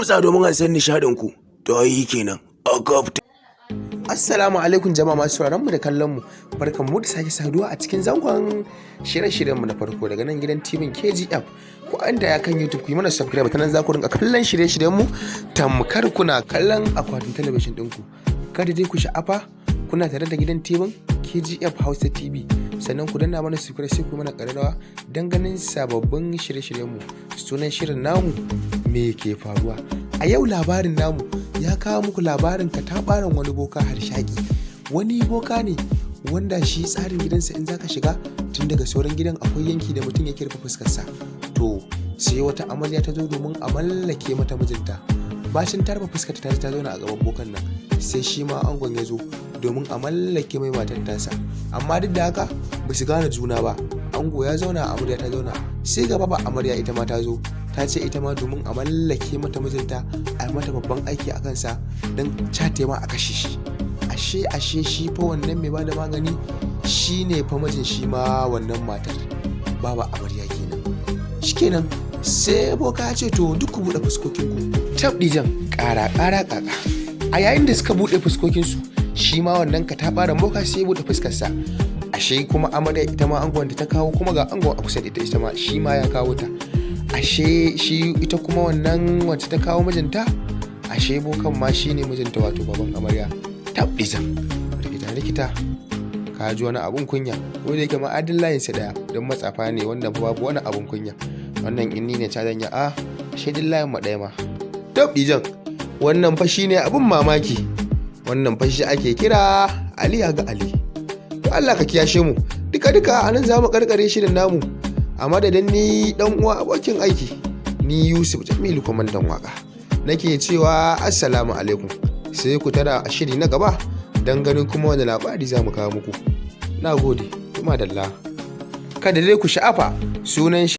kimtsa domin an san nishadinku to yi kenan a gabta. Assalamu alaikum jama'a masu sauraron mu da kallon mu, barkan mu da sake saduwa a cikin zangon shirye-shiryen mu na farko daga nan gidan TV KGF. Ku anda ya kan YouTube ku yi mana subscribe, ta nan za ku rinka kallon shirye-shiryen mu tamkar kuna kallon akwatin talabijin ɗinku. Kada dai ku sha'afa kuna tare da gidan TV KGF Hausa TV, sannan ku danna mana subscribe sai ku mana ƙararrawa don ganin sababbin shirye-shiryen mu. Sunan shirin namu me ke faruwa a yau. Labarin namu ya kawo muku labarin kataɓaran wani boka harshaki. Wani boka ne wanda shi tsarin gidansa in zaka shiga tun daga sauran gidan akwai yanki da mutum yake rufe fuskarsa. To sai wata amarya ta zo domin a mallake mata mijinta. Bacin ta rufe fuskarta ta zauna a gaban bokan nan, sai shi ma angon ya zo domin a mallake mai matar tasa. Amma duk da haka ba su gane juna ba. Ango ya zauna, amarya ta zauna, sai gaba ba amarya ita ma ta zo ta ce ita ma domin a mallake mata mijinta a mata babban aiki a kansa don cate ma a kashe shi. Ashe shi fa wannan mai bada magani shi ne fa mijin shi ma wannan matar baba amarya kenan. Sai boka ya ce to duk ku buɗe fuskokinku. Tabdijan ƙara ƙaƙa. A yayin da suka buɗe fuskokinsu, shi ma wannan kataɓaran boka sai ya buɗe fuskarsa. Ashe kuma amarya ita ma angon ta kawo, kuma ga angon a kusa da ita ma shi ma ya kawo ta. Ashe shi ita kuma wannan wacce ta kawo mijinta, ashe bokan ma shi ne mijinta, wato baban amarya. Tabdizan rikita ka ji wani abun kunya, ko da yake ma adin layinsa daya don matsafa ne wanda babu wani abun kunya. Wannan inni ne ta zanya a shaidin layin ma ɗaya ma. Tabdizan wannan fa shi ne abun mamaki. Wannan fa shi ake kira Ali ga Ali. To Allah ka kiyashe mu. Duka anan za mu karkare shirin namu. A madadin ni dan uwa abokin aiki, ni Yusuf Jamilu kwamandan waka, nake cewa assalamu alaikum. Sai ku tara a shiri na gaba don ganin kuma wani labari za mu kawo muku. Na gode kuma dalla. Kada dai ku sha'afa sunan